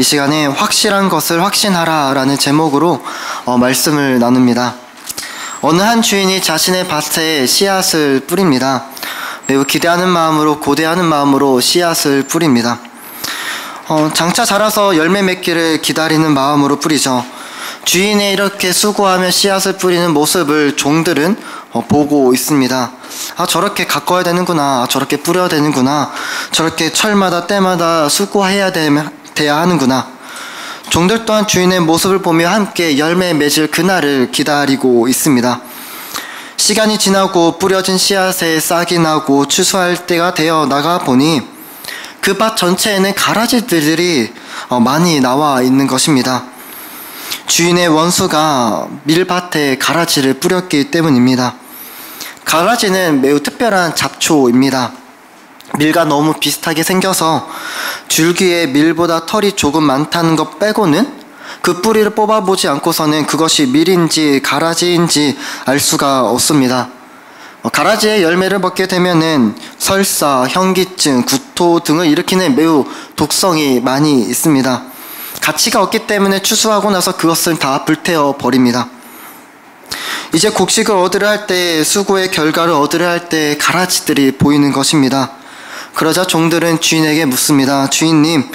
이 시간에 확실한 것을 확신하라 라는 제목으로 말씀을 나눕니다. 어느 한 주인이 자신의 밭에 씨앗을 뿌립니다. 매우 기대하는 마음으로, 고대하는 마음으로 씨앗을 뿌립니다. 장차 자라서 열매 맺기를 기다리는 마음으로 뿌리죠. 주인이 이렇게 수고하며 씨앗을 뿌리는 모습을 종들은 보고 있습니다. 저렇게 가꿔야 되는구나, 저렇게 뿌려야 되는구나, 저렇게 철마다 때마다 수고해야 돼야 하는구나. 종들 또한 주인의 모습을 보며 함께 열매 맺을 그날을 기다리고 있습니다. 시간이 지나고 뿌려진 씨앗에 싹이 나고 추수할 때가 되어 나가 보니 그 밭 전체에는 가라지들이 많이 나와 있는 것입니다. 주인의 원수가 밀밭에 가라지를 뿌렸기 때문입니다. 가라지는 매우 특별한 잡초입니다. 밀과 너무 비슷하게 생겨서 줄기에 밀보다 털이 조금 많다는 것 빼고는 그 뿌리를 뽑아보지 않고서는 그것이 밀인지 가라지인지 알 수가 없습니다. 가라지의 열매를 먹게 되면은 설사, 현기증, 구토 등을 일으키는 매우 독성이 많이 있습니다. 가치가 없기 때문에 추수하고 나서 그것을 다 불태워 버립니다. 이제 곡식을 얻으려 할 때, 수고의 결과를 얻으려 할 때 가라지들이 보이는 것입니다. 그러자 종들은 주인에게 묻습니다. 주인님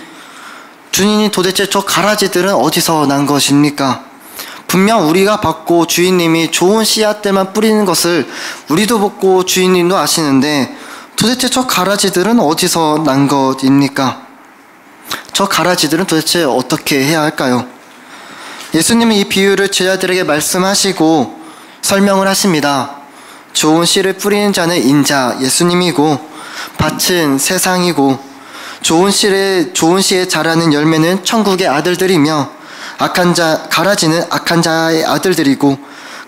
도대체 저 가라지들은 어디서 난 것입니까? 분명 우리가 받고 주인님이 좋은 씨앗들만 뿌리는 것을 우리도 받고 주인님도 아시는데 도대체 저 가라지들은 어디서 난 것입니까? 저 가라지들은 도대체 어떻게 해야 할까요? 예수님은 이 비유를 제자들에게 말씀하시고 설명을 하십니다. 좋은 씨를 뿌리는 자는 인자 예수님이고 밭은 세상이고 좋은 씨에 자라는 열매는 천국의 아들들이며 가라지는 악한 자의 아들들이고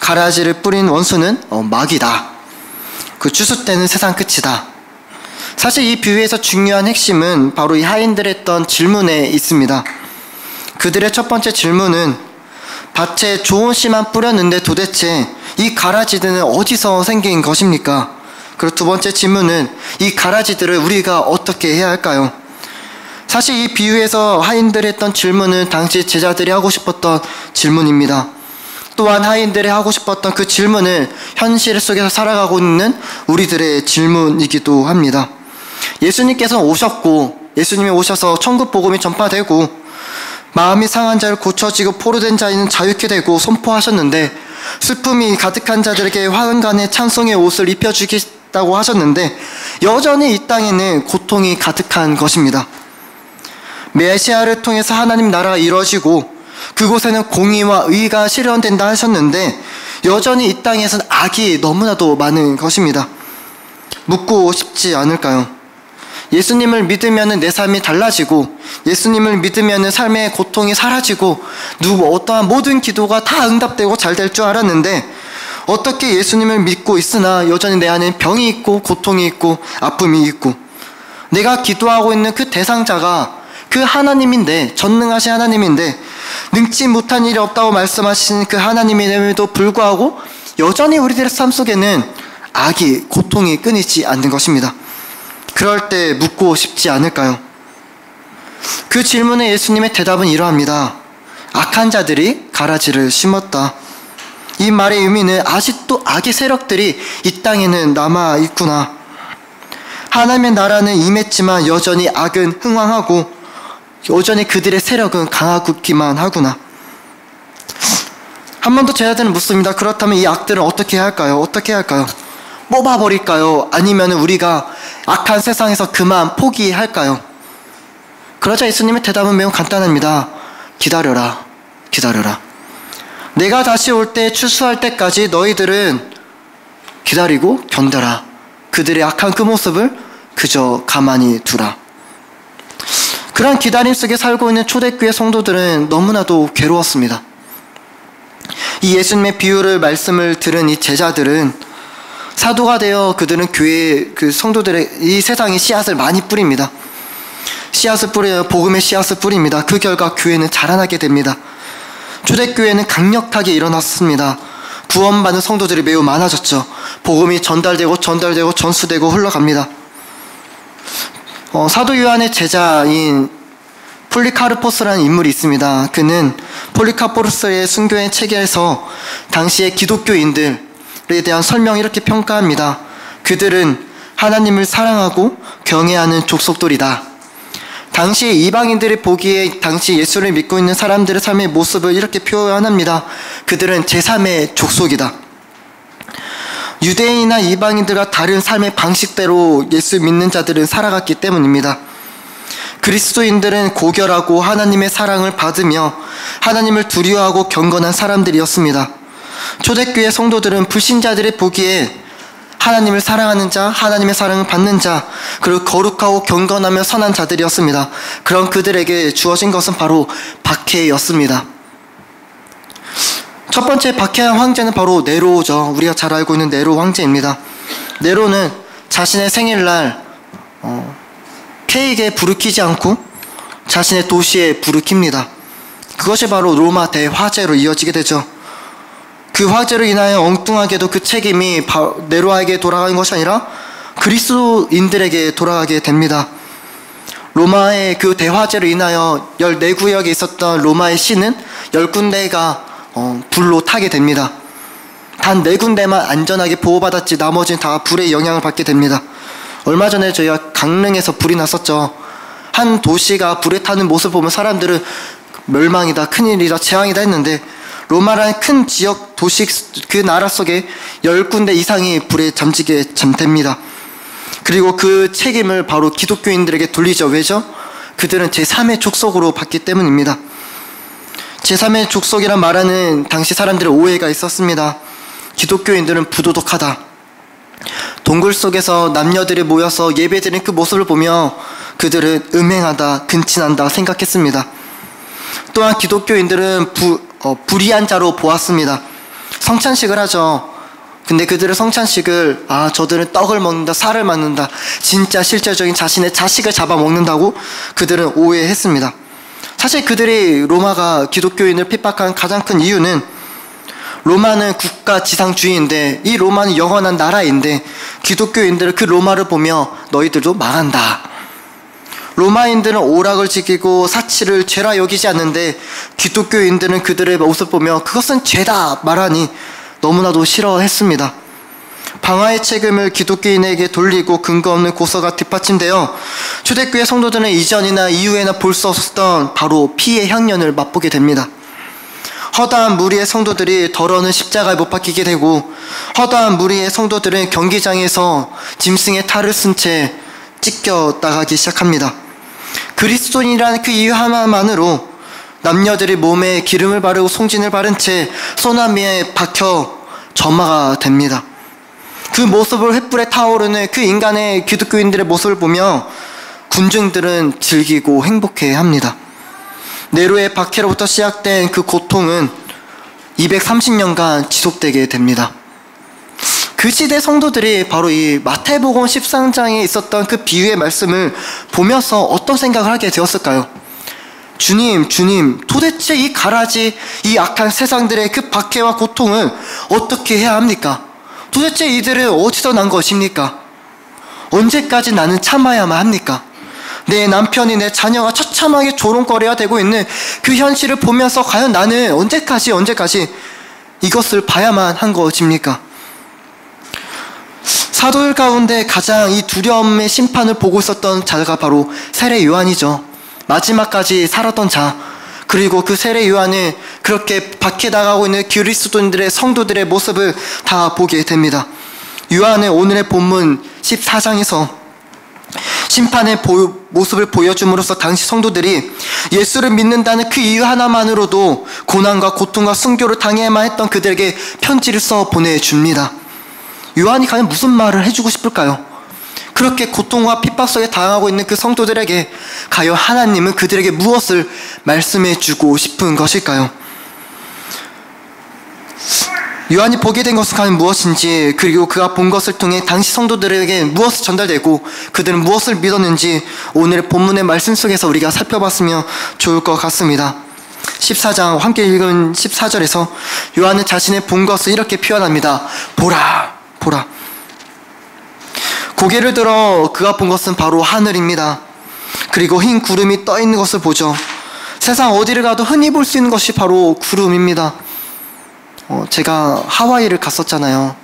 가라지를 뿌린 원수는 마귀다. 그 추수 때는 세상 끝이다. 사실 이 비유에서 중요한 핵심은 바로 이 하인들이 했던 질문에 있습니다. 그들의 첫 번째 질문은 밭에 좋은 씨만 뿌렸는데 도대체 이 가라지들은 어디서 생긴 것입니까? 그리고 두 번째 질문은 이 가라지들을 우리가 어떻게 해야 할까요? 사실 이 비유에서 하인들이 했던 질문은 당시 제자들이 하고 싶었던 질문입니다. 또한 하인들이 하고 싶었던 그 질문을 현실 속에서 살아가고 있는 우리들의 질문이기도 합니다. 예수님께서 오셨고 예수님이 오셔서 천국 복음이 전파되고 마음이 상한 자를 고쳐지고 포로된 자는 자유케 되고 선포하셨는데 슬픔이 가득한 자들에게 화관의 찬송의 옷을 입혀주겠다고 하셨는데 여전히 이 땅에는 고통이 가득한 것입니다. 메시아를 통해서 하나님 나라가 이루어지고 그곳에는 공의와 의가 실현된다 하셨는데 여전히 이 땅에서는 악이 너무나도 많은 것입니다. 묻고 싶지 않을까요? 예수님을 믿으면 내 삶이 달라지고 예수님을 믿으면 삶의 고통이 사라지고 어떠한 모든 기도가 다 응답되고 잘 될 줄 알았는데 어떻게 예수님을 믿고 있으나 여전히 내 안에 병이 있고 고통이 있고 아픔이 있고 내가 기도하고 있는 그 대상자가 그 하나님인데 전능하신 하나님인데 능치 못한 일이 없다고 말씀하시는 그 하나님임에도 불구하고 여전히 우리들의 삶 속에는 악이 고통이 끊이지 않는 것입니다. 그럴 때 묻고 싶지 않을까요? 그 질문에 예수님의 대답은 이러합니다. 악한 자들이 가라지를 심었다. 이 말의 의미는 아직도 악의 세력들이 이 땅에는 남아있구나. 하나님의 나라는 임했지만 여전히 악은 흥왕하고 여전히 그들의 세력은 강하기만 하구나. 한 번 더 제자들은 묻습니다. 그렇다면 이 악들은 어떻게 해야 할까요? 어떻게 해야 할까요? 뽑아버릴까요? 아니면 우리가 악한 세상에서 그만 포기할까요? 그러자 예수님의 대답은 매우 간단합니다. 기다려라. 기다려라. 내가 다시 올 때 추수할 때까지 너희들은 기다리고 견뎌라. 그들의 악한 그 모습을 그저 가만히 두라. 그런 기다림 속에 살고 있는 초대교회 성도들은 너무나도 괴로웠습니다. 이 예수님의 비유를 말씀을 들은 이 제자들은 사도가 되어 그들은 교회 그 성도들의 이 세상에 씨앗을 많이 뿌립니다. 씨앗을 뿌려요. 복음의 씨앗을 뿌립니다. 그 결과 교회는 자라나게 됩니다. 초대교회는 강력하게 일어났습니다. 구원받는 성도들이 매우 많아졌죠. 복음이 전달되고 전수되고 흘러갑니다. 사도 요한의 제자인 폴리카르포스라는 인물이 있습니다. 그는 폴리카르포스의 순교의 체계에서 당시의 기독교인들에 대한 설명을 이렇게 평가합니다. 그들은 하나님을 사랑하고 경외하는 족속들이다. 당시 이방인들이 보기에 당시 예수를 믿고 있는 사람들의 삶의 모습을 이렇게 표현합니다. 그들은 제3의 족속이다. 유대인이나 이방인들과 다른 삶의 방식대로 예수 믿는 자들은 살아갔기 때문입니다. 그리스도인들은 고결하고 하나님의 사랑을 받으며 하나님을 두려워하고 경건한 사람들이었습니다. 초대교회 성도들은 불신자들이 보기에 하나님을 사랑하는 자, 하나님의 사랑을 받는 자, 그리고 거룩하고 경건하며 선한 자들이었습니다. 그런 그들에게 주어진 것은 바로 박해였습니다. 첫 번째 박해한 황제는 바로 네로죠. 우리가 잘 알고 있는 네로 황제입니다. 네로는 자신의 생일날 케이크에 불을 켜지 않고 자신의 도시에 불을 킵니다. 그것이 바로 로마 대화재로 이어지게 되죠. 그 화재로 인하여 엉뚱하게도 그 책임이 네로에게 돌아가는 것이 아니라 그리스도인들에게 돌아가게 됩니다. 로마의 그 대화재로 인하여 14구역에 있었던 로마의 시는 10군데가 불로 타게 됩니다. 단 4군데만 안전하게 보호받았지 나머지는 다 불의 영향을 받게 됩니다. 얼마 전에 저희가 강릉에서 불이 났었죠. 한 도시가 불에 타는 모습을 보면 사람들은 멸망이다, 큰일이다, 재앙이다 했는데 로마라는 큰 지역 도시 그 나라 속에 10군데 이상이 불에 잠기게 됩니다. 그리고 그 책임을 바로 기독교인들에게 돌리죠. 왜죠? 그들은 제3의 족속으로 봤기 때문입니다. 제3의 족속이란 말하는 당시 사람들의 오해가 있었습니다. 기독교인들은 부도덕하다. 동굴 속에서 남녀들이 모여서 예배드리는 그 모습을 보며 그들은 음행하다, 근친한다 생각했습니다. 또한 기독교인들은 불의한 자로 보았습니다. 성찬식을 하죠. 근데 그들의 성찬식을 저들은 떡을 먹는다, 살을 맞는다, 진짜 실제적인 자신의 자식을 잡아먹는다고 그들은 오해했습니다. 사실 그들이 로마가 기독교인을 핍박한 가장 큰 이유는 로마는 국가 지상주의인데 이 로마는 영원한 나라인데 기독교인들은 그 로마를 보며 너희들도 망한다. 로마인들은 오락을 지키고 사치를 죄라 여기지 않는데 기독교인들은 그들의 모습 보며 그것은 죄다 말하니 너무나도 싫어했습니다. 방화의 책임을 기독교인에게 돌리고 근거 없는 고소가 뒷받침되어 초대교회 성도들은 이전이나 이후에나 볼 수 없었던 바로 피의 향연을 맛보게 됩니다. 허다한 무리의 성도들이 더러는 십자가에 못 박히게 되고 허다한 무리의 성도들은 경기장에서 짐승의 탈을 쓴 채 찢겨 나가기 시작합니다. 그리스도인이라는 그 이유 하나만으로 남녀들이 몸에 기름을 바르고 송진을 바른 채 소나미에 박혀 점화가 됩니다. 그 모습을 횃불에 타오르는 그 인간의 기독교인들의 모습을 보며 군중들은 즐기고 행복해합니다. 네로의 박해로부터 시작된 그 고통은 230년간 지속되게 됩니다. 그 시대 성도들이 바로 이 마태복음 13장에 있었던 그 비유의 말씀을 보면서 어떤 생각을 하게 되었을까요? 주님, 도대체 이 가라지, 이 악한 세상들의 그 박해와 고통을 어떻게 해야 합니까? 도대체 이들은 어디서 난 것입니까? 언제까지 나는 참아야만 합니까? 내 남편이, 내 자녀가 처참하게 조롱거려야 되고 있는 그 현실을 보면서 과연 나는 언제까지 이것을 봐야만 한 것입니까? 사도들 가운데 가장 이 두려움의 심판을 보고 있었던 자가 바로 세례 요한이죠. 마지막까지 살았던 자, 그리고 그 세례 요한은 그렇게 박해당하고 있는 그리스도인들의 성도들의 모습을 다 보게 됩니다. 요한은 오늘의 본문 14장에서 심판의 모습을 보여줌으로써 당시 성도들이 예수를 믿는다는 그 이유 하나만으로도 고난과 고통과 순교를 당해야만 했던 그들에게 편지를 써 보내줍니다. 요한이 과연 무슨 말을 해주고 싶을까요? 그렇게 고통과 핍박 속에 당하고 있는 그 성도들에게 과연 하나님은 그들에게 무엇을 말씀해주고 싶은 것일까요? 요한이 보게 된 것은 과연 무엇인지, 그리고 그가 본 것을 통해 당시 성도들에게 무엇이 전달되고 그들은 무엇을 믿었는지 오늘의 본문의 말씀 속에서 우리가 살펴봤으면 좋을 것 같습니다. 14장 함께 읽은 14절에서 요한은 자신의 본 것을 이렇게 표현합니다. 보라. 고개를 들어 그가 본 것은 바로 하늘입니다. 그리고 흰 구름이 떠 있는 것을 보죠. 세상 어디를 가도 흔히 볼 수 있는 것이 바로 구름입니다. 제가 하와이를 갔었잖아요.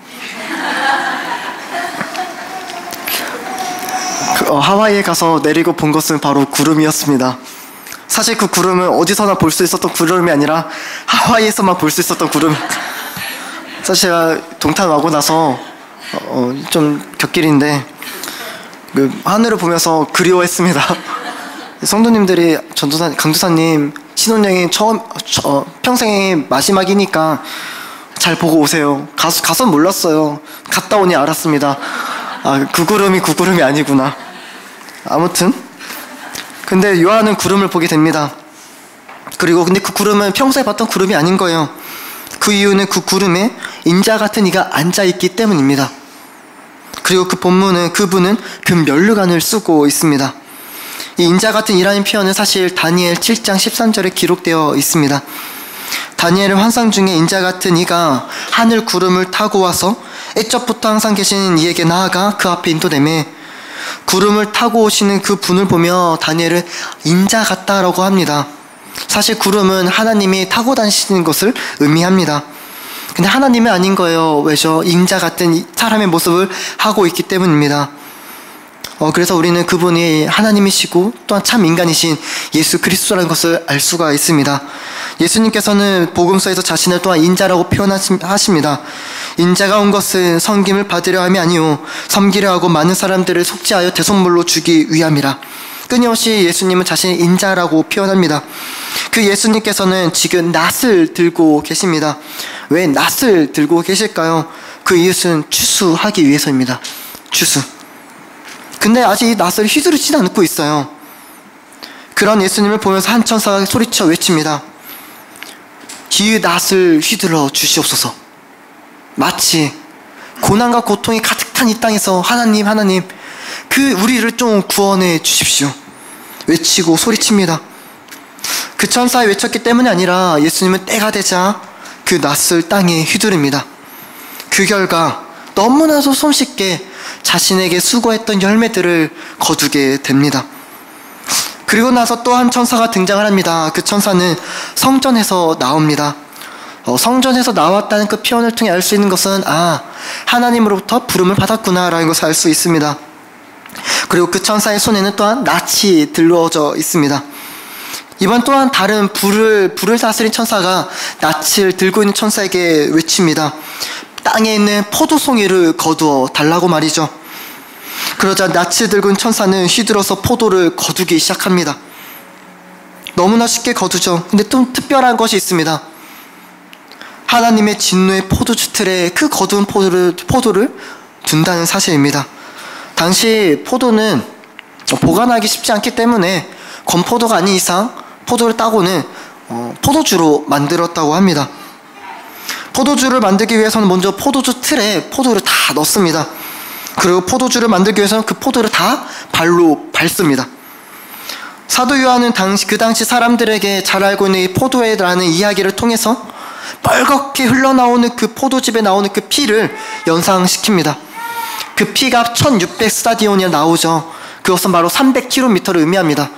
하와이에 가서 내리고 본 것은 바로 구름이었습니다. 사실 그 구름은 어디서나 볼 수 있었던 구름이 아니라 하와이에서만 볼 수 있었던 구름. 사실 제가 동탄 와고 나서 좀 곁길인데 그 하늘을 보면서 그리워했습니다. 성도님들이 강도사님 신혼여행 평생의 마지막이니까 잘 보고 오세요. 가서 몰랐어요. 갔다 오니 알았습니다. 그 구름이 아니구나. 아무튼 근데 요한은 구름을 보게 됩니다. 그리고 근데 그 구름은 평소에 봤던 구름이 아닌 거예요. 그 이유는 그 구름에 인자 같은 이가 앉아있기 때문입니다. 그리고 그 본문은 그분은 금면류관을 쓰고 있습니다. 이 인자 같은 이라는 표현은 사실 다니엘 7장 13절에 기록되어 있습니다. 다니엘의 환상 중에 인자 같은 이가 하늘 구름을 타고 와서 애적부터 항상 계신 이에게 나아가 그 앞에 인도되매 구름을 타고 오시는 그 분을 보며 다니엘은 인자 같다라고 합니다. 사실 구름은 하나님이 타고 다니시는 것을 의미합니다. 근데 하나님은 아닌 거예요. 왜죠? 인자 같은 사람의 모습을 하고 있기 때문입니다. 그래서 우리는 그분이 하나님이시고 또한 참 인간이신 예수 그리스도라는 것을 알 수가 있습니다. 예수님께서는 복음서에서 자신을 또한 인자라고 표현하십니다. 인자가 온 것은 섬김을 받으려 함이 아니요 섬기려 하고 많은 사람들을 속죄하여 대속물로 주기 위함이라. 끊임없이 예수님은 자신을 인자라고 표현합니다. 그 예수님께서는 지금 낫을 들고 계십니다. 왜 낫을 들고 계실까요? 그 이유는 추수하기 위해서입니다. 추수. 근데 아직 이 낫을 휘두르지는 않고 있어요. 그런 예수님을 보면서 한 천사가 소리쳐 외칩니다. 이 낫을 휘둘러 주시옵소서. 마치 고난과 고통이 가득한 이 땅에서 하나님 그 우리를 좀 구원해 주십시오. 외치고 소리칩니다. 그 천사가 외쳤기 때문이 아니라 예수님은 때가 되자 그 낫을 땅에 휘두릅니다. 그 결과 너무나도 손쉽게 자신에게 수고했던 열매들을 거두게 됩니다. 그리고 나서 또 한 천사가 등장을 합니다. 그 천사는 성전에서 나옵니다. 성전에서 나왔다는 그 표현을 통해 알 수 있는 것은 하나님으로부터 부름을 받았구나 라는 것을 알 수 있습니다. 그리고 그 천사의 손에는 또한 낫이 들어져 있습니다. 이번 또한 다른 불을 다스린 천사가 낫을 들고 있는 천사에게 외칩니다. 땅에 있는 포도송이를 거두어 달라고 말이죠. 그러자 낫을 들고 있는 천사는 휘둘러서 포도를 거두기 시작합니다. 너무나 쉽게 거두죠. 근데 좀 특별한 것이 있습니다. 하나님의 진노의 포도주 틀에 그 거둔 포도를 둔다는 사실입니다. 당시 포도는 보관하기 쉽지 않기 때문에 건포도가 아닌 이상 포도를 따고는 포도주로 만들었다고 합니다. 포도주를 만들기 위해서는 먼저 포도주 틀에 포도를 다 넣습니다. 그리고 포도주를 만들기 위해서는 그 포도를 다 발로 밟습니다. 사도 요한은 그 당시 사람들에게 잘 알고 있는 이 포도회라는 이야기를 통해서 빨갛게 흘러나오는 그 포도즙에 나오는 그 피를 연상시킵니다. 그 피가 1600스타디온이 나오죠. 그것은 바로 300km를 의미합니다.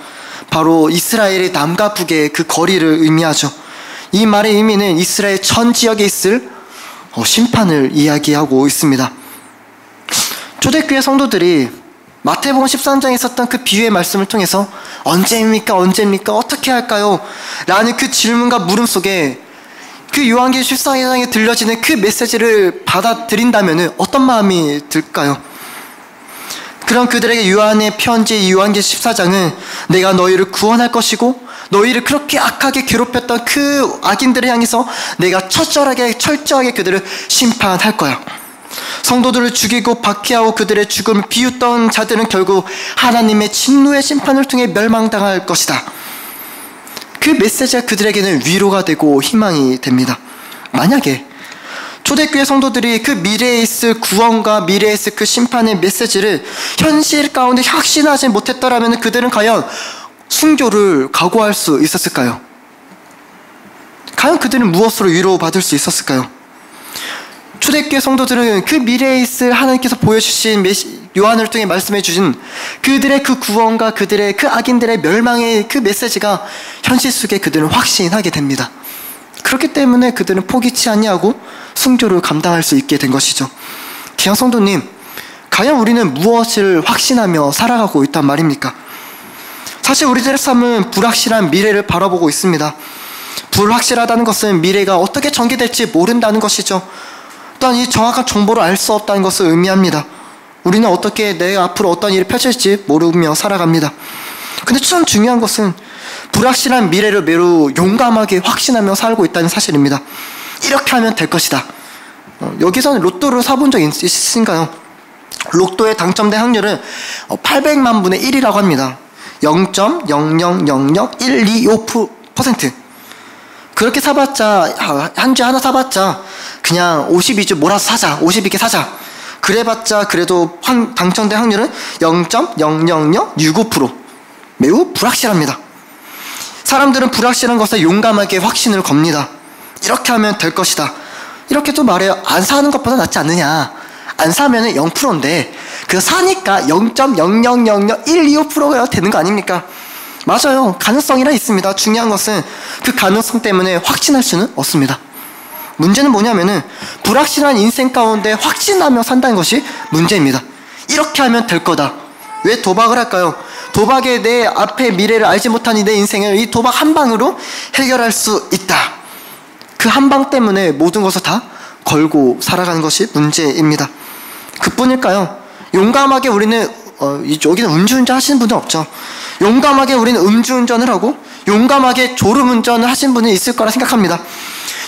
바로 이스라엘의 남과 북의 그 거리를 의미하죠. 이 말의 의미는 이스라엘 전 지역에 있을 심판을 이야기하고 있습니다. 초대교회 성도들이 마태복음 13장에 있었던 그 비유의 말씀을 통해서 언제입니까? 어떻게 할까요? 라는 그 질문과 물음 속에 그 요한계시록 14장에 들려지는 그 메시지를 받아들인다면 어떤 마음이 들까요? 그럼 그들에게 요한의 편지 요한계시록 14장은 내가 너희를 구원할 것이고 너희를 그렇게 악하게 괴롭혔던 그 악인들을 향해서 내가 철저하게 그들을 심판할 거야. 성도들을 죽이고 박해하고 그들의 죽음을 비웃던 자들은 결국 하나님의 진노의 심판을 통해 멸망당할 것이다. 그 메시지가 그들에게는 위로가 되고 희망이 됩니다. 만약에 초대교회 성도들이 그 미래에 있을 구원과 미래에 있을 그 심판의 메시지를 현실 가운데 확신하지 못했더라면 그들은 과연 순교를 각오할 수 있었을까요? 과연 그들은 무엇으로 위로받을 수 있었을까요? 초대교회 성도들은 그 미래에 있을 하나님께서 보여주신 요한을 통해 말씀해 주신 그들의 그 구원과 그들의 그 악인들의 멸망의 그 메시지가 현실 속에 그들은 확신하게 됩니다. 그렇기 때문에 그들은 포기치 아니하고 순교를 감당할 수 있게 된 것이죠. 귀한 성도님, 과연 우리는 무엇을 확신하며 살아가고 있단 말입니까? 사실 우리들의 삶은 불확실한 미래를 바라보고 있습니다. 불확실하다는 것은 미래가 어떻게 전개될지 모른다는 것이죠. 또한 이 정확한 정보를 알 수 없다는 것을 의미합니다. 우리는 어떻게 내 앞으로 어떤 일이 펼쳐질지 모르며 살아갑니다. 근데 참 중요한 것은 불확실한 미래를 매우 용감하게 확신하며 살고 있다는 사실입니다. 이렇게 하면 될 것이다. 여기서는 로또를 사본 적 있으신가요? 로또에 당첨된 확률은 800만 분의 1이라고 합니다. 0.0000125%. 그렇게 사봤자, 한 주에 하나 사봤자 그냥 52주 몰아서 사자, 52개 사자, 그래봤자 그래도 당첨된 확률은 0.00065%. 매우 불확실합니다. 사람들은 불확실한 것에 용감하게 확신을 겁니다. 이렇게 하면 될 것이다. 이렇게 또 말해요. 안 사는 것보다 낫지 않느냐. 안 사면은 0%인데 그 사니까 0.0000125%가 되는 거 아닙니까? 맞아요. 가능성이라 있습니다. 중요한 것은 그 가능성 때문에 확신할 수는 없습니다. 문제는 뭐냐면은 불확실한 인생 가운데 확신하며 산다는 것이 문제입니다. 이렇게 하면 될 거다. 왜 도박을 할까요? 도박에 내 앞의 미래를 알지 못한 내 인생을 이 도박 한 방으로 해결할 수 있다. 그 한 방 때문에 모든 것을 다 걸고 살아가는 것이 문제입니다. 그뿐일까요? 용감하게 우리는 여기는 음주운전 하시는 분은 없죠. 용감하게 우리는 음주운전을 하고 용감하게 졸음운전을 하신 분이 있을 거라 생각합니다.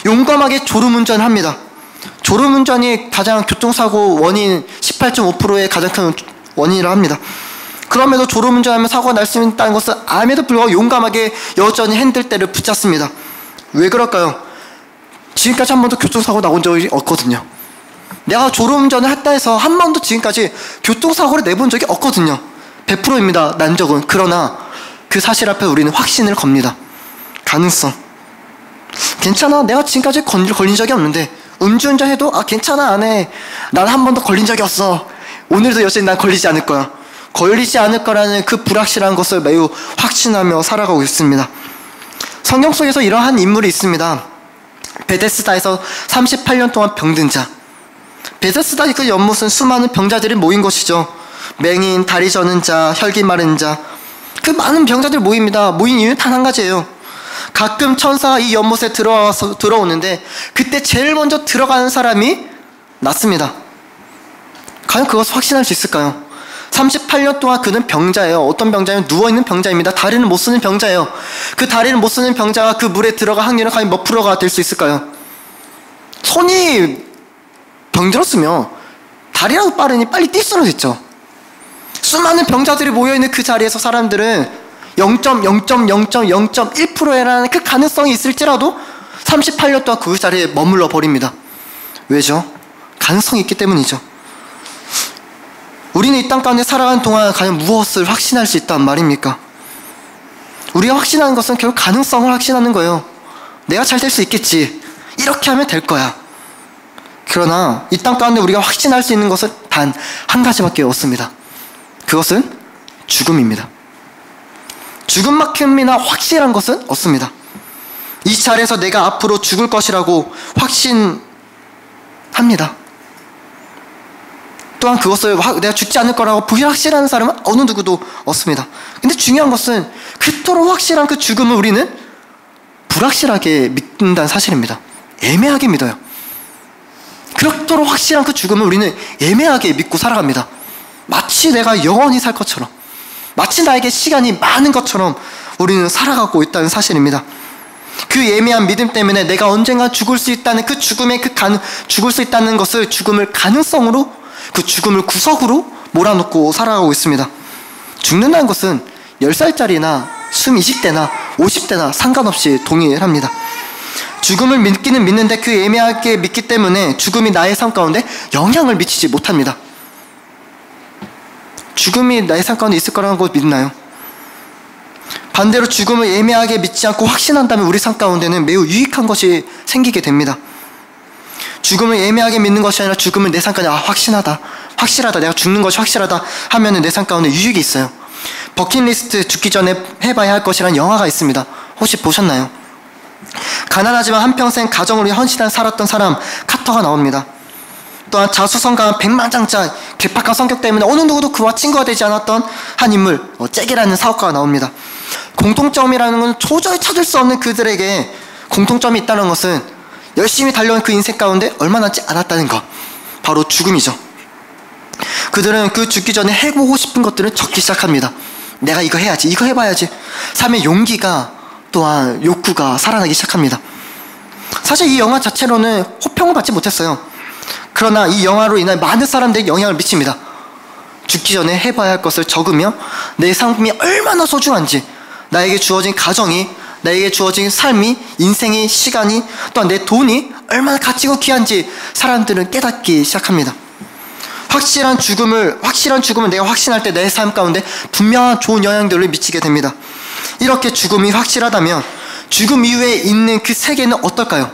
용감하게 졸음운전을 합니다. 졸음운전이 가장 교통사고 원인 18.5%의 가장 큰 원인이라 합니다. 그럼에도 졸음운전하면 사고가 날 수 있다는 것은 암에도 불구하고 용감하게 여전히 핸들대를 붙잡습니다. 왜 그럴까요? 지금까지 한 번도 교통사고 나온 적이 없거든요. 내가 졸음운전을 했다 해서 한 번도 지금까지 교통사고를 내본 적이 없거든요. 100%입니다. 난 적은. 그러나 그 사실 앞에 우리는 확신을 겁니다. 가능성. 괜찮아. 내가 지금까지 걸린 적이 없는데 음주운전 해도 괜찮아. 안 해. 난 한 번도 걸린 적이 없어. 오늘도 여전히 난 걸리지 않을 거야. 걸리지 않을 거라는 그 불확실한 것을 매우 확신하며 살아가고 있습니다. 성경 속에서 이러한 인물이 있습니다. 베데스다에서 38년 동안 병든 자. 베데스다 그 연못은 수많은 병자들이 모인 곳이죠. 맹인, 다리 저는 자, 혈기 마른 자, 그 많은 병자들이 모입니다. 모인 이유는 단 한 가지예요. 가끔 천사가 이 연못에 들어오는데 그때 제일 먼저 들어가는 사람이 낫습니다. 과연 그것을 확신할 수 있을까요? 38년 동안 그는 병자예요. 어떤 병자냐면 누워있는 병자입니다. 다리는 못 쓰는 병자예요. 그 다리는 못 쓰는 병자가 그 물에 들어갈 확률은 과연 몇 프로가 될 수 있을까요? 손이 병들었으면 다리라도 빠르니 빨리 뛸 수는 있죠. 수많은 병자들이 모여있는 그 자리에서 사람들은 0.0.0.0.1%라는 그 가능성이 있을지라도 38년 동안 그 자리에 머물러 버립니다. 왜죠? 가능성이 있기 때문이죠. 우리는 이 땅 가운데 살아가는 동안 과연 무엇을 확신할 수 있단 말입니까? 우리가 확신하는 것은 결국 가능성을 확신하는 거예요. 내가 잘 될 수 있겠지. 이렇게 하면 될 거야. 그러나 이 땅 가운데 우리가 확신할 수 있는 것은 단 한 가지밖에 없습니다. 그것은 죽음입니다. 죽음만큼이나 확실한 것은 없습니다. 이 자리에서 내가 앞으로 죽을 것이라고 확신합니다. 또한 그것을 내가 죽지 않을 거라고 불확실한 사람은 어느 누구도 없습니다. 근데 중요한 것은 그토록 확실한 그 죽음을 우리는 불확실하게 믿는다는 사실입니다. 애매하게 믿어요. 그렇도록 확실한 그 죽음을 우리는 애매하게 믿고 살아갑니다. 마치 내가 영원히 살 것처럼, 마치 나에게 시간이 많은 것처럼 우리는 살아가고 있다는 사실입니다. 그 애매한 믿음 때문에 내가 언젠가 죽을 수 있다는 그 죽음의 죽을 수 있다는 것을 죽음을 가능성으로, 그 죽음을 구석으로 몰아놓고 살아가고 있습니다. 죽는다는 것은 10살짜리나 20대나 50대나 상관없이 동일합니다. 죽음을 믿기는 믿는데 그 애매하게 믿기 때문에 죽음이 나의 삶 가운데 영향을 미치지 못합니다. 죽음이 나의 삶 가운데 있을 거라는 걸 믿나요? 반대로 죽음을 애매하게 믿지 않고 확신한다면 우리 삶 가운데는 매우 유익한 것이 생기게 됩니다. 죽음을 애매하게 믿는 것이 아니라 죽음을 내 삶 가운데 확신하다. 확실하다, 내가 죽는 것이 확실하다 하면은 내 삶 가운데 유익이 있어요. 버킷리스트, 죽기 전에 해봐야 할 것이란 영화가 있습니다. 혹시 보셨나요? 가난하지만 한평생 가정을 위해 헌신한 살았던 사람 카터가 나옵니다. 또한 자수성가한 백만장자 괴팍한 성격 때문에 어느 누구도 그와 친구가 되지 않았던 한 인물, 잭이라는 사업가가 나옵니다. 공통점이라는 건 도저히 찾을 수 없는 그들에게 공통점이 있다는 것은 열심히 달려온 그 인생 가운데 얼마 남지 않았다는 것, 바로 죽음이죠. 그들은 그 죽기 전에 해보고 싶은 것들을 적기 시작합니다. 내가 이거 해야지, 이거 해봐야지. 삶의 용기가, 또한 욕구가 살아나기 시작합니다. 사실 이 영화 자체로는 호평을 받지 못했어요. 그러나 이 영화로 인한 많은 사람들에게 영향을 미칩니다. 죽기 전에 해봐야 할 것을 적으며 내 삶이 얼마나 소중한지, 나에게 주어진 가정이, 나에게 주어진 삶이, 인생이, 시간이, 또한 내 돈이 얼마나 가치고 귀한지 사람들은 깨닫기 시작합니다. 확실한 죽음을 내가 확신할 때 내 삶 가운데 분명한 좋은 영향들을 미치게 됩니다. 이렇게 죽음이 확실하다면 죽음 이후에 있는 그 세계는 어떨까요?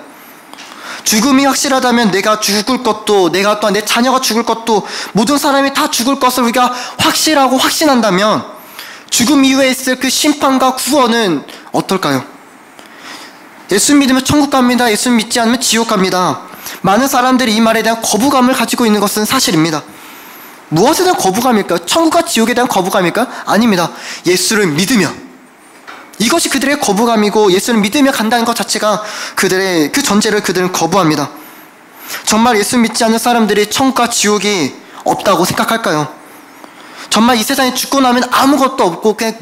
죽음이 확실하다면 내가 죽을 것도, 내가 또한 내 자녀가 죽을 것도, 모든 사람이 다 죽을 것을 우리가 확실하고 확신한다면 죽음 이후에 있을 그 심판과 구원은 어떨까요? 예수 믿으면 천국 갑니다. 예수 믿지 않으면 지옥 갑니다. 많은 사람들이 이 말에 대한 거부감을 가지고 있는 것은 사실입니다. 무엇에 대한 거부감일까요? 천국과 지옥에 대한 거부감일까요? 아닙니다. 예수를 믿으면, 이것이 그들의 거부감이고, 예수를 믿으며 간다는 것 자체가 그들의 그 전제를 그들은 거부합니다. 정말 예수 믿지 않는 사람들이 천국과 지옥이 없다고 생각할까요? 정말 이 세상에 죽고 나면 아무것도 없고 그냥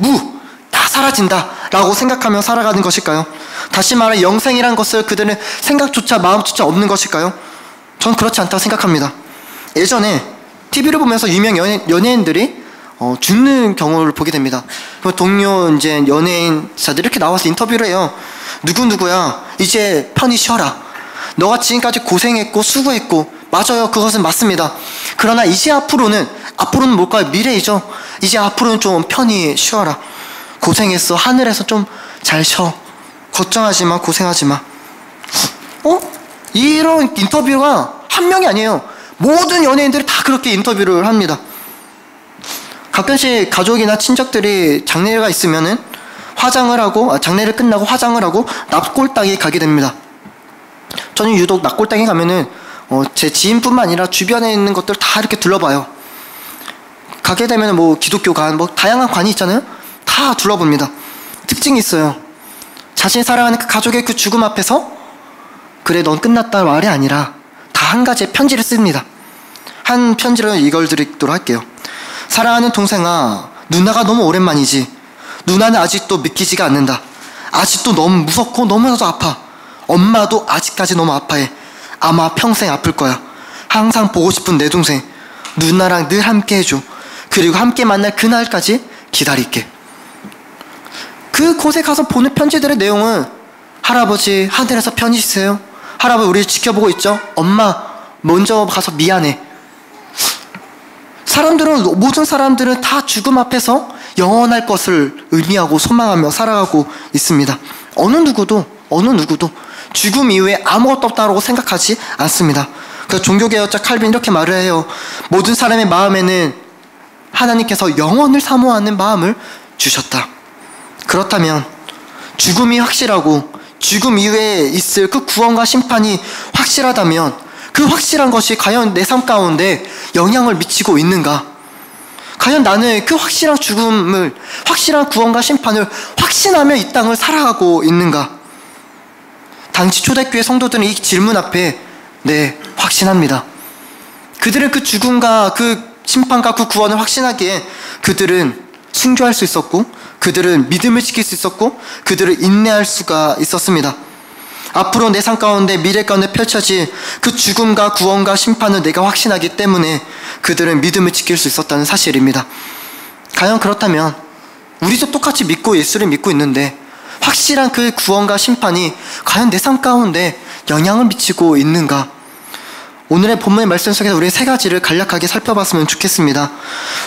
다 사라진다 라고 생각하며 살아가는 것일까요? 다시 말해 영생이란 것을 그들은 생각조차 마음조차 없는 것일까요? 전 그렇지 않다고 생각합니다. 예전에 TV를 보면서 유명 연예인들이 죽는 경우를 보게 됩니다. 동료 이제 연예인자들이 이렇게 나와서 인터뷰를 해요. 누구누구야, 이제 편히 쉬어라. 너가 지금까지 고생했고 수고했고, 맞아요, 그것은 맞습니다. 그러나 이제 앞으로는 뭘까요? 미래이죠. 이제 앞으로는 좀 편히 쉬어라. 고생했어. 하늘에서 좀 잘 쉬어. 걱정하지 마, 고생하지 마. 이런 인터뷰가 한 명이 아니에요. 모든 연예인들이 다 그렇게 인터뷰를 합니다. 가끔씩 가족이나 친척들이 장례가 있으면은 장례를 끝나고 화장을 하고 납골당에 가게 됩니다. 저는 유독 납골당에 가면은 제 지인뿐만 아니라 주변에 있는 것들 다 이렇게 둘러봐요. 가게 되면은 뭐 기독교관, 뭐 다양한 관이 있잖아요. 다 둘러봅니다. 특징이 있어요. 자신이 사랑하는 그 가족의 그 죽음 앞에서 그래 넌 끝났다 말이 아니라 다 한 가지의 편지를 씁니다. 한 편지를 이걸 드리도록 할게요. 사랑하는 동생아, 누나가 너무 오랜만이지. 누나는 아직도 믿기지가 않는다. 아직도 너무 무섭고 너무나도 아파. 엄마도 아직까지 너무 아파해. 아마 평생 아플 거야. 항상 보고 싶은 내 동생. 누나랑 늘 함께 해줘. 그리고 함께 만날 그날까지 기다릴게. 그 곳에 가서 보는 편지들의 내용은 할아버지 하늘에서 편지 주세요. 할아버지 우리 지켜보고 있죠. 엄마 먼저 가서 미안해. 모든 사람들은 다 죽음 앞에서 영원할 것을 의미하고 소망하며 살아가고 있습니다. 어느 누구도 죽음 이후에 아무것도 없다고 생각하지 않습니다. 그래서 종교개혁자 칼빈 이렇게 말을 해요. 모든 사람의 마음에는 하나님께서 영원을 사모하는 마음을 주셨다. 그렇다면 죽음이 확실하고 죽음 이후에 있을 그 구원과 심판이 확실하다면 그 확실한 것이 과연 내 삶 가운데 영향을 미치고 있는가? 과연 나는 그 확실한 죽음을, 확실한 구원과 심판을 확신하며 이 땅을 살아가고 있는가? 당시 초대교회 성도들은 이 질문 앞에 네, 확신합니다. 그들은 그 죽음과 그 심판과 그 구원을 확신하기에 그들은 순교할 수 있었고, 그들은 믿음을 지킬 수 있었고, 그들은 인내할 수가 있었습니다. 앞으로 내 삶 가운데, 미래 가운데 펼쳐질 그 죽음과 구원과 심판을 내가 확신하기 때문에 그들은 믿음을 지킬 수 있었다는 사실입니다. 과연 그렇다면 우리도 똑같이 믿고 예수를 믿고 있는데 확실한 그 구원과 심판이 과연 내 삶 가운데 영향을 미치고 있는가? 오늘의 본문의 말씀 속에서 우리 세 가지를 간략하게 살펴봤으면 좋겠습니다.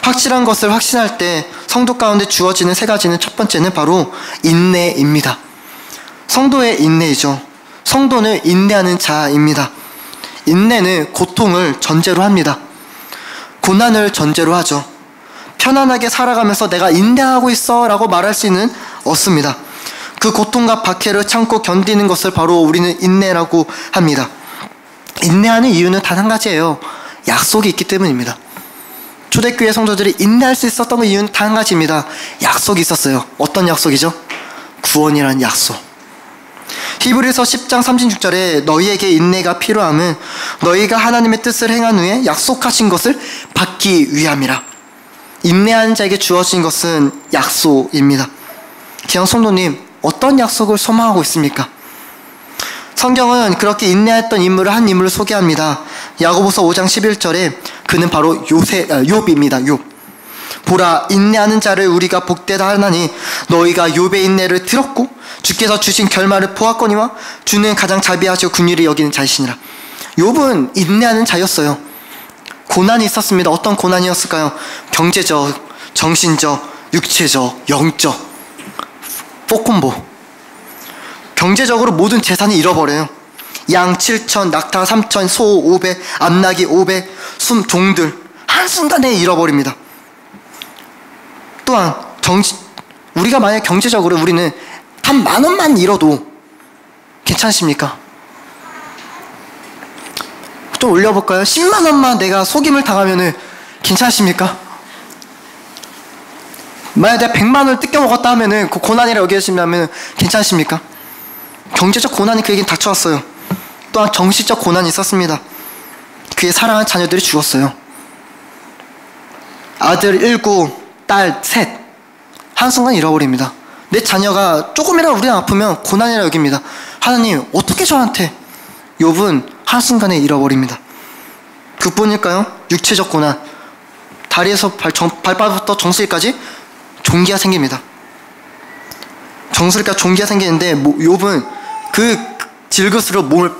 확실한 것을 확신할 때 성도 가운데 주어지는 세 가지는, 첫 번째는 바로 인내입니다. 성도의 인내이죠. 성도는 인내하는 자입니다. 인내는 고통을 전제로 합니다. 고난을 전제로 하죠. 편안하게 살아가면서 내가 인내하고 있어 라고 말할 수는 없습니다. 그 고통과 박해를 참고 견디는 것을 바로 우리는 인내라고 합니다. 인내하는 이유는 단 한 가지예요. 약속이 있기 때문입니다. 초대교회 성도들이 인내할 수 있었던 이유는 단 한 가지입니다. 약속이 있었어요. 어떤 약속이죠? 구원이라는 약속. 히브리서 10장 36절에 너희에게 인내가 필요함은 너희가 하나님의 뜻을 행한 후에 약속하신 것을 받기 위함이라. 인내하는 자에게 주어진 것은 약속입니다. 귀한 성도님, 어떤 약속을 소망하고 있습니까? 성경은 그렇게 인내했던 한 인물을 소개합니다. 야고보서 5장 11절에 그는 바로 욥입니다. 욥. 보라, 인내하는 자를 우리가 복되다 하나니 너희가 욥의 인내를 들었고 주께서 주신 결말을 보았거니와 주는 가장 자비하시고 긍휼히 여기는 자이시니라. 욥은 인내하는 자였어요. 고난이 있었습니다. 어떤 고난이었을까요? 경제적, 정신적, 육체적, 영적, 포콤보. 경제적으로 모든 재산이 잃어버려요. 양 7천, 낙타 3천, 소 500, 암나기 500, 종들 한순간에 잃어버립니다. 또한 우리가 만약 경제적으로 우리는 한 10,000원만 잃어도 괜찮으십니까? 좀 올려볼까요? 100,000원만 내가 속임을 당하면은 괜찮으십니까? 만약 내가 100만원을 뜯겨먹었다 하면은 그 고난이라 여기시면 괜찮으십니까? 경제적 고난이 그에겐 닥쳐왔어요. 또한 정신적 고난이 있었습니다. 그의 사랑하는 자녀들이 죽었어요. 아들 7, 딸 3, 한순간 잃어버립니다. 내 자녀가 조금이라도 우리가 아프면 고난이라 여깁니다. 하나님, 어떻게 저한테? 욥은 한순간에 잃어버립니다. 그뿐일까요? 육체적 고난. 다리에서 발바닥부터 정수리까지 종기가 생깁니다. 정수리까지 종기가 생기는데 욥은 그 질긋으로 몸을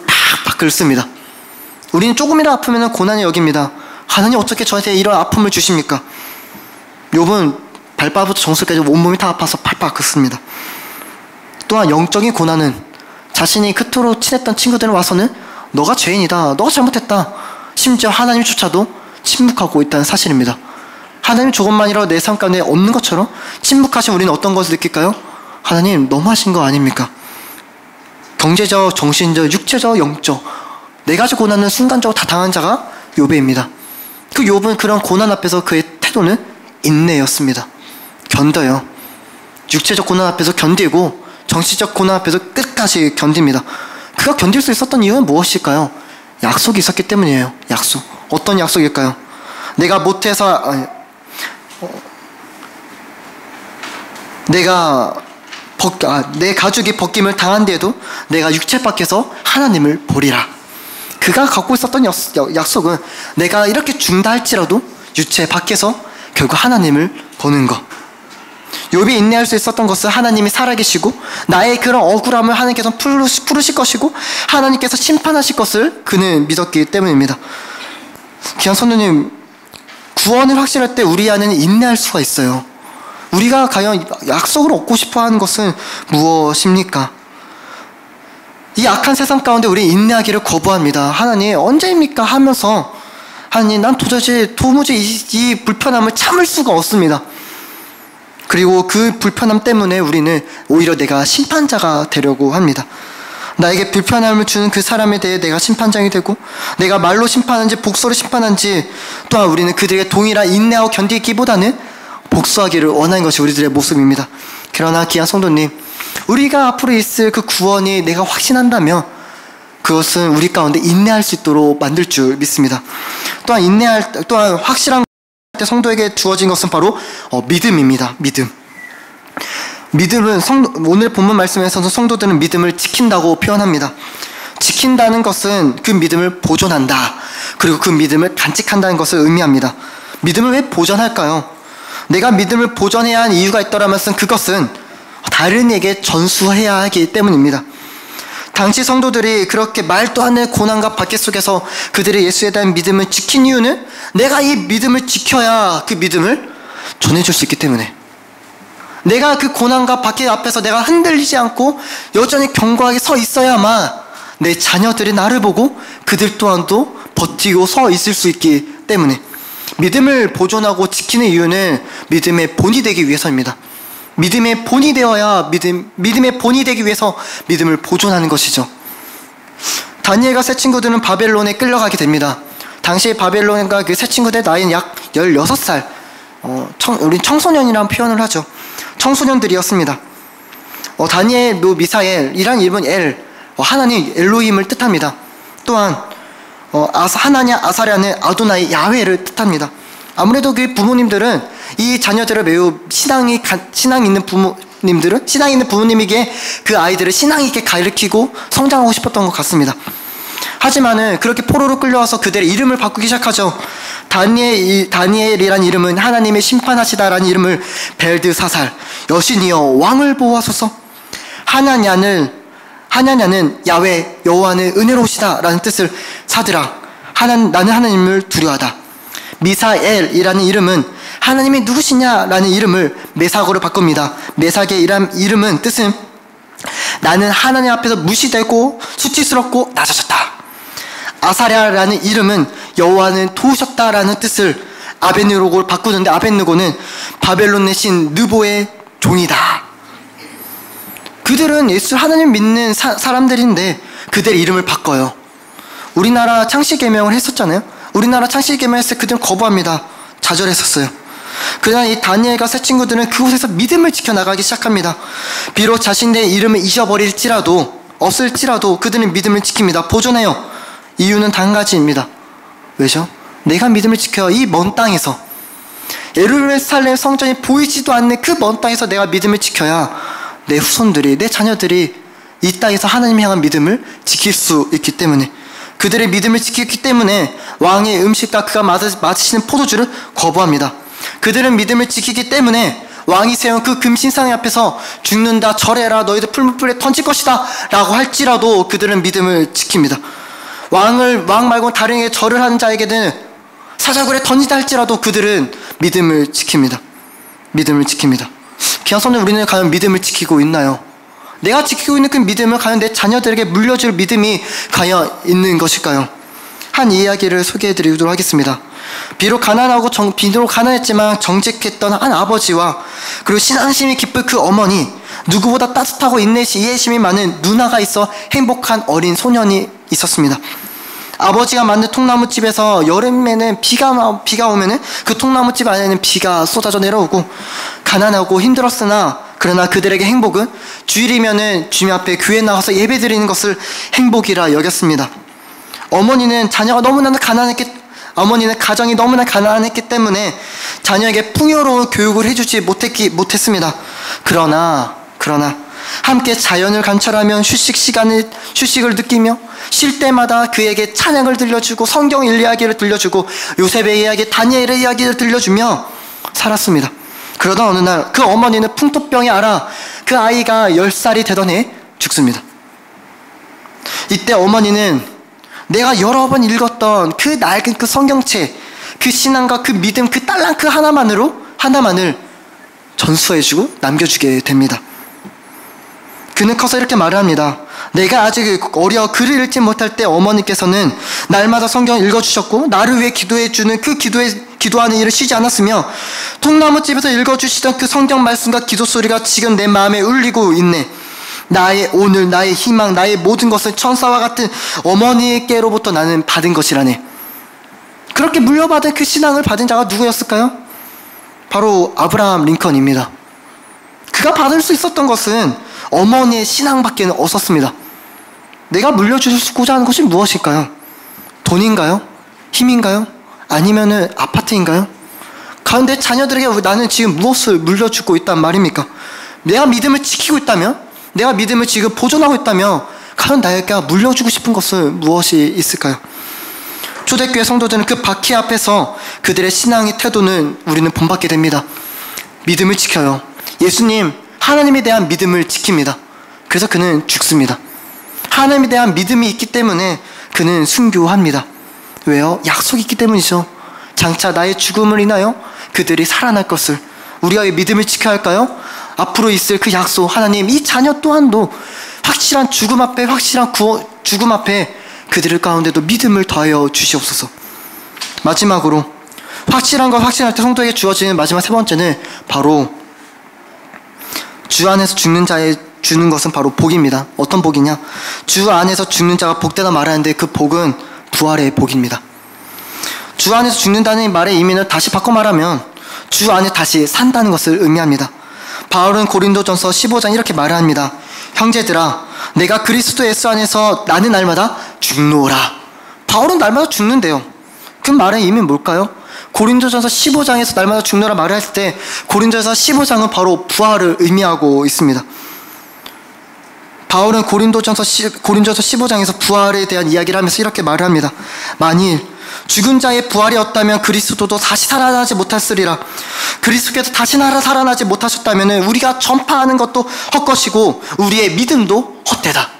팍팍 긁습니다. 우리는 조금이라도 아프면 고난이 여깁니다. 하나님, 어떻게 저한테 이런 아픔을 주십니까? 욥은 발바닥부터 정수리까지 온몸이 다 아파서 팔팔 긁습니다. 또한 영적인 고난은 자신이 그토록 친했던 친구들은 와서는 너가 죄인이다, 너가 잘못했다, 심지어 하나님조차도 침묵하고 있다는 사실입니다. 하나님 조금만이라도 내 삶 가운데 없는 것처럼 침묵하신 우리는 어떤 것을 느낄까요? 하나님, 너무하신 거 아닙니까? 경제적, 정신적, 육체적, 영적, 네 가지 고난은 순간적으로 다 당한 자가 욥입니다. 그 욥은 그런 고난 앞에서 그의 태도는 인내였습니다. 견뎌요. 육체적 고난 앞에서 견디고 정신적 고난 앞에서 끝까지 견딥니다. 그가 견딜 수 있었던 이유는 무엇일까요? 약속이 있었기 때문이에요. 약속. 어떤 약속일까요? 내가 못해서 내 가족이 벗김을 당한 데에도 내가 육체 밖에서 하나님을 보리라. 그가 갖고 있었던 약속은 내가 이렇게 죽는다 할지라도 육체 밖에서 결국 하나님을 보는 것. 욥이 인내할 수 있었던 것은 하나님이 살아계시고 나의 그런 억울함을 하나님께서 풀으실 것이고 하나님께서 심판하실 것을 그는 믿었기 때문입니다. 귀한 성도님, 구원을 확신할 때 우리 안에는 인내할 수가 있어요. 우리가 과연 약속을 얻고 싶어하는 것은 무엇입니까? 이 악한 세상 가운데 우리 인내하기를 거부합니다. 하나님, 언제입니까? 하면서 하나님, 난 도무지 이 불편함을 참을 수가 없습니다. 그리고 그 불편함 때문에 우리는 오히려 내가 심판자가 되려고 합니다. 나에게 불편함을 주는 그 사람에 대해 내가 심판장이 되고 내가 말로 심판하는지 복수로 심판하는지, 또한 우리는 그들에게 동일한 인내하고 견디기보다는 복수하기를 원하는 것이 우리들의 모습입니다. 그러나 귀한 성도님, 우리가 앞으로 있을 그 구원이 내가 확신한다면 그것은 우리 가운데 인내할 수 있도록 만들 줄 믿습니다. 또한 확실한 때 성도에게 주어진 것은 바로 믿음입니다. 믿음은 오늘 본문 말씀에서는 성도들은 믿음을 지킨다고 표현합니다. 지킨다는 것은 그 믿음을 보존한다, 그리고 그 믿음을 간직한다는 것을 의미합니다. 믿음을 왜 보존할까요? 내가 믿음을 보존해야 하는 이유가 있더라면 그것은 다른 이에게 전수해야 하기 때문입니다. 당시 성도들이 그렇게 말도 안 되는 고난과 박해 속에서 그들의 예수에 대한 믿음을 지킨 이유는 내가 이 믿음을 지켜야 그 믿음을 전해줄 수 있기 때문에, 내가 그 고난과 박해 앞에서 내가 흔들리지 않고 여전히 견고하게 서 있어야만 내 자녀들이 나를 보고 그들 또한도 버티고 서 있을 수 있기 때문에, 믿음을 보존하고 지키는 이유는 믿음의 본이 되기 위해서입니다. 믿음의 본이 되어야 믿음의 본이 되기 위해서 믿음을 보존하는 것이죠. 다니엘과 세 친구들은 바벨론에 끌려가게 됩니다. 당시 바벨론과 그 세 친구들 나이는 약 16살, 우리 청소년이라는 표현을 하죠. 청소년들이었습니다. 다니엘, 미사엘이란 이름은 하나님 엘로힘을 뜻합니다. 또한 하나냐, 아사랴는 아도나이, 야훼를 뜻합니다. 아무래도 그 부모님들은 이 자녀들을 매우 신앙 있는 부모님이기에 그 아이들을 신앙 있게 가르치고 성장하고 싶었던 것 같습니다. 하지만은 그렇게 포로로 끌려와서 그들의 이름을 바꾸기 시작하죠. 다니엘이란 이름은 하나님의 심판하시다라는 이름을 벨드사살, 여신이여 왕을 보호하소서. 하나냐는 야훼, 여호와는 은혜로우시다 라는 뜻을 사드라, 나는 하나님을 두려워하다. 미사엘이라는 이름은 하나님이 누구시냐 라는 이름을 메삭으로 바꿉니다. 메삭의 이름은 뜻은 나는 하나님 앞에서 무시되고 수치스럽고 낮아졌다. 아사랴라는 이름은 여호와는 도우셨다라는 뜻을 아벤느고를 바꾸는데, 아벤느고는 바벨론의 신 느보의 종이다. 그들은 하나님 믿는 사람들인데 그들의 이름을 바꿔요. 우리나라 창씨개명을 했었잖아요. 우리나라 창씨개명 했을 때 그들은 거부합니다. 좌절했었어요. 그러나 이 다니엘과 세 친구들은 그곳에서 믿음을 지켜나가기 시작합니다. 비록 자신의 이름을 없을지라도 그들은 믿음을 지킵니다. 보존해요. 이유는 단 가지입니다. 왜죠? 내가 믿음을 지켜야 이 먼 땅에서, 예루살렘 성전이 보이지도 않는 그 먼 땅에서 내가 믿음을 지켜야 내 후손들이, 내 자녀들이 이 땅에서 하나님 향한 믿음을 지킬 수 있기 때문에, 그들의 믿음을 지키기 때문에 왕의 음식과 그가 마시는 포도주를 거부합니다. 그들은 믿음을 지키기 때문에 왕이 세운 그 금신상 앞에서 죽는다, 절해라, 너희들 풀무불에 던질 것이다 라고 할지라도 그들은 믿음을 지킵니다. 왕 말고 다른 에게 절을 하는 자에게는 사자굴에 던지다 할지라도 그들은 믿음을 지킵니다. 믿음을 지킵니다. 기아선은 우리는 과연 믿음을 지키고 있나요? 내가 지키고 있는 그 믿음을 과연 내 자녀들에게 물려줄 믿음이 과연 있는 것일까요? 한 이야기를 소개해드리도록 하겠습니다. 비록 가난했지만 정직했던 한 아버지와 그리고 신앙심이 깊은 그 어머니, 누구보다 따뜻하고 이해심이 많은 누나가 있어 행복한 어린 소년이 있었습니다. 아버지가 만든 통나무집에서 여름에는 비가 오면은 그 통나무집 안에는 비가 쏟아져 내려오고, 가난하고 힘들었으나 그러나 그들에게 행복은 주일이면은 주님 앞에 교회 나가서 예배 드리는 것을 행복이라 여겼습니다. 어머니는 가정이 너무나 가난했기 때문에 자녀에게 풍요로운 교육을 해주지 못했습니다. 그러나 함께 자연을 관찰하며 휴식을 느끼며 쉴 때마다 그에게 찬양을 들려주고 성경 이야기를 들려주고 요셉의 이야기, 다니엘의 이야기를 들려주며 살았습니다. 그러다 어느 날 그 어머니는 풍토병에 앓아 그 아이가 10살이 되던 해 죽습니다. 이때 어머니는 내가 여러 번 읽었던 그 낡은 그 성경책, 그 신앙과 그 믿음, 그 달란트 하나만을 전수해주고 남겨주게 됩니다. 그는 커서 이렇게 말을 합니다. 내가 아직 어려 글을 읽지 못할 때 어머니께서는 날마다 성경을 읽어주셨고 나를 위해 기도해주는 기도하는 일을 쉬지 않았으며, 통나무집에서 읽어주시던 그 성경 말씀과 기도 소리가 지금 내 마음에 울리고 있네. 나의 오늘, 나의 희망, 나의 모든 것을 천사와 같은 어머니께로부터 나는 받은 것이라네. 그렇게 물려받은 그 신앙을 받은 자가 누구였을까요? 바로 아브라함 링컨입니다. 그가 받을 수 있었던 것은 어머니의 신앙밖에는 없었습니다. 내가 물려주고자 하는 것이 무엇일까요? 돈인가요? 힘인가요? 아니면은 아파트인가요? 과연 내 자녀들에게 나는 지금 무엇을 물려주고 있단 말입니까? 내가 믿음을 지키고 있다면, 내가 믿음을 지금 보존하고 있다면 과연 나에게 물려주고 싶은 것은 무엇이 있을까요? 초대교회 성도들은 그 바퀴 앞에서 그들의 신앙의 태도는 우리는 본받게 됩니다. 믿음을 지켜요. 예수님, 하나님에 대한 믿음을 지킵니다. 그래서 그는 죽습니다. 하나님에 대한 믿음이 있기 때문에 그는 순교합니다. 왜요? 약속이 있기 때문이죠. 장차 나의 죽음을 인하여 그들이 살아날 것을 우리가 믿음을 지켜야 할까요? 앞으로 있을 그 약속, 하나님, 이 자녀 또한도 확실한 죽음 앞에 그들을 가운데도 믿음을 더하여 주시옵소서. 마지막으로 확실한 것, 확신할 때 성도에게 주어지는 마지막 세 번째는 바로 주 안에서 죽는 자에 주는 것은 바로 복입니다. 어떤 복이냐? 주 안에서 죽는 자가 복되다 말하는데 그 복은 부활의 복입니다. 주 안에서 죽는다는 말의 의미는 다시 바꿔 말하면 주 안에 다시 산다는 것을 의미합니다. 바울은 고린도전서 15장 이렇게 말합니다. 형제들아, 내가 그리스도 예수 안에서 나는 날마다 죽노라. 바울은 날마다 죽는데요. 그 말의 의미는 뭘까요? 고린도전서 15장에서 날마다 죽노라 말을 했을 때 고린도전서 15장은 바로 부활을 의미하고 있습니다. 바울은 고린도전서 15장에서 부활에 대한 이야기를 하면서 이렇게 말을 합니다. 만일 죽은 자의 부활이 없다면 그리스도도 다시 살아나지 못했으리라. 그리스도께서 다시 살아나지 못하셨다면 우리가 전파하는 것도 헛것이고 우리의 믿음도 헛되다.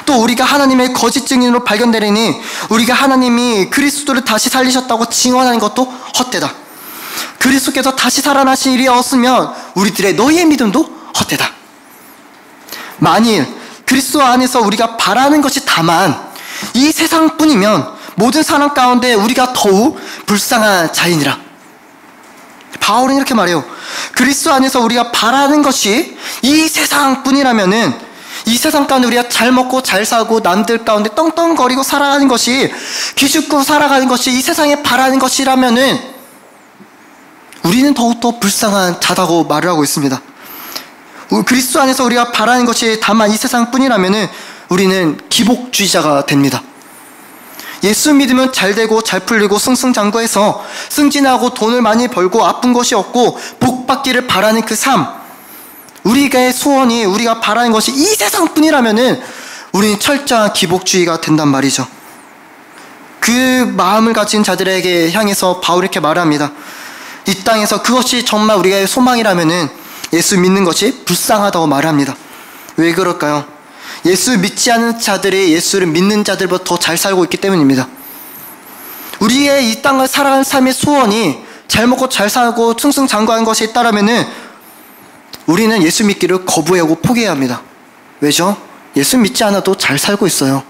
또 우리가 하나님의 거짓 증인으로 발견되리니 우리가 하나님이 그리스도를 다시 살리셨다고 증언하는 것도 헛되다. 그리스도께서 다시 살아나신 일이 없으면 우리들의 너희의 믿음도 헛되다. 만일 그리스도 안에서 우리가 바라는 것이 다만 이 세상뿐이면 모든 사람 가운데 우리가 더욱 불쌍한 자이니라. 바울은 이렇게 말해요. 그리스도 안에서 우리가 바라는 것이 이 세상뿐이라면은 이 세상 가운데 우리가 잘 먹고 잘 사고 남들 가운데 떵떵거리고 살아가는 것이 기죽고 살아가는 것이 이 세상에 바라는 것이라면은 우리는 더욱더 불쌍한 자다고 말을 하고 있습니다. 그리스도 안에서 우리가 바라는 것이 다만 이 세상뿐이라면은 우리는 기복주의자가 됩니다. 예수 믿으면 잘 되고 잘 풀리고 승승장구해서 승진하고 돈을 많이 벌고 아픈 것이 없고 복 받기를 바라는 그 삶, 우리의 소원이 우리가 바라는 것이 이 세상뿐이라면은 우리는 철저한 기복주의가 된단 말이죠. 그 마음을 가진 자들에게 향해서 바울이 이렇게 말합니다. 이 땅에서 그것이 정말 우리의 소망이라면은 예수 믿는 것이 불쌍하다고 말합니다. 왜 그럴까요? 예수 믿지 않는 자들이 예수를 믿는 자들보다 더 잘 살고 있기 때문입니다. 우리의 이 땅을 살아가는 삶의 소원이 잘 먹고 잘 살고 승승장구하는 것이 있다라면은 우리는 예수 믿기를 거부하고 포기해야 합니다. 왜죠? 예수 믿지 않아도 잘 살고 있어요.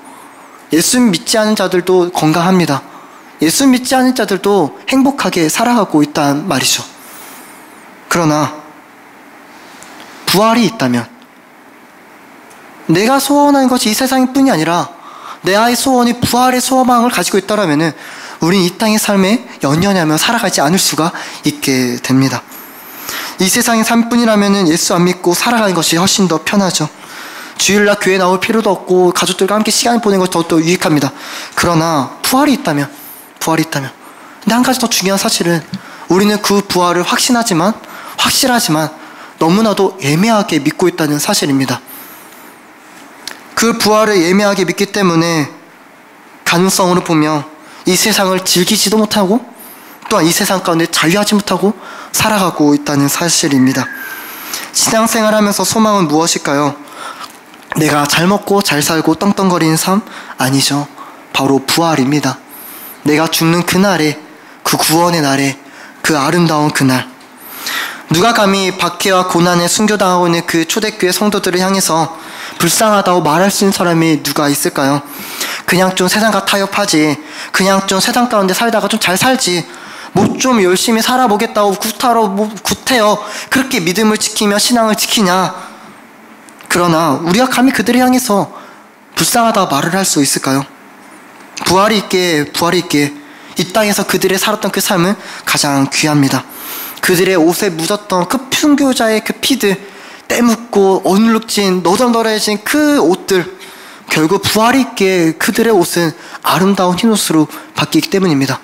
예수 믿지 않은 자들도 건강합니다. 예수 믿지 않은 자들도 행복하게 살아가고 있단 말이죠. 그러나 부활이 있다면 내가 소원하는 것이 이 세상일 뿐이 아니라 내 아이 소원이 부활의 소망을 가지고 있다면 우린 이 땅의 삶에 연연하며 살아가지 않을 수가 있게 됩니다. 이 세상의 삶뿐이라면 예수 안 믿고 살아가는 것이 훨씬 더 편하죠. 주일날 교회 나올 필요도 없고 가족들과 함께 시간을 보내는 것이 더욱더 유익합니다. 그러나 부활이 있다면 근데 한 가지 더 중요한 사실은 우리는 그 부활을 확실하지만 너무나도 애매하게 믿고 있다는 사실입니다. 그 부활을 애매하게 믿기 때문에 가능성으로 보면 이 세상을 즐기지도 못하고 또한 이 세상 가운데 자유하지 못하고 살아가고 있다는 사실입니다. 신앙생활하면서 소망은 무엇일까요? 내가 잘 먹고 잘 살고 떵떵거리는 삶? 아니죠. 바로 부활입니다. 내가 죽는 그날에, 그 구원의 날에, 그 아름다운 그날, 누가 감히 박해와 고난에 순교당하고 있는 그 초대교회 성도들을 향해서 불쌍하다고 말할 수 있는 사람이 누가 있을까요? 그냥 좀 세상과 타협하지, 그냥 좀 세상 가운데 살다가 좀 잘 살지, 뭐 좀 열심히 살아보겠다고 구태여 그렇게 믿음을 지키며 신앙을 지키냐. 그러나 우리가 감히 그들을 향해서 불쌍하다 말을 할 수 있을까요? 부활이 있게 이 땅에서 그들의 살았던 그 삶은 가장 귀합니다. 그들의 옷에 묻었던 그 순교자의 그 피들, 때묻고 어눌룩진 너덜너덜해진 그 옷들, 결국 부활이 있게 그들의 옷은 아름다운 흰옷으로 바뀌기 때문입니다.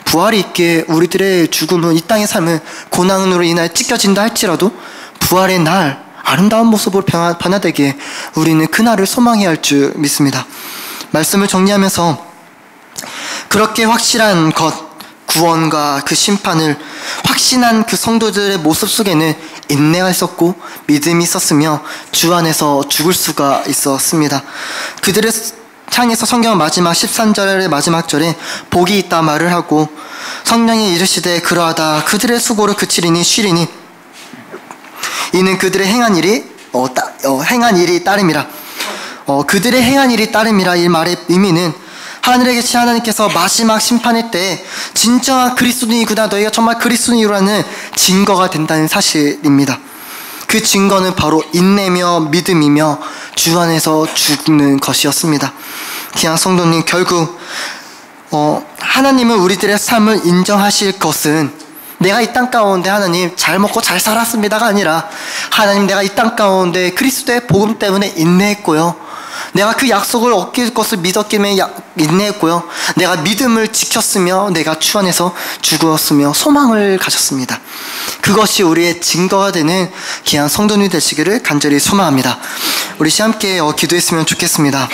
부활이 있게 우리들의 죽음은, 이 땅의 삶은 고난으로 인하여 찢겨진다 할지라도 부활의 날 아름다운 모습으로 변화되게 우리는 그날을 소망해야 할 줄 믿습니다. 말씀을 정리하면서 그렇게 확실한 것, 구원과 그 심판을 확신한 그 성도들의 모습 속에는 인내가 있었고 믿음이 있었으며 주 안에서 죽을 수가 있었습니다. 그들을 향해서 성경은 마지막 13절의 마지막 절에 복이 있다 말을 하고 성령이 이르시되 그러하다 그들의 수고를 그치리니 쉬리니 이는 그들의 행한 일이 따름이라. 그들의 행한 일이 따름이라 이 말의 의미는 하늘에 계신 하나님께서 마지막 심판의 때 진정한 그리스도인이구나, 너희가 정말 그리스도인이라는 증거가 된다는 사실입니다. 그 증거는 바로 인내며 믿음이며 주 안에서 죽는 것이었습니다. 귀한 성도님, 결국 하나님은 우리들의 삶을 인정하실 것은 내가 이 땅 가운데 하나님 잘 먹고 잘 살았습니다가 아니라, 하나님 내가 이 땅 가운데 그리스도의 복음 때문에 인내했고요, 내가 그 약속을 얻길 것을 믿었기에 인내했고요, 내가 믿음을 지켰으며 내가 주 안에서 죽었으며 소망을 가졌습니다. 그것이 우리의 증거가 되는 귀한 성도님 되시기를 간절히 소망합니다. 우리 함께 기도했으면 좋겠습니다.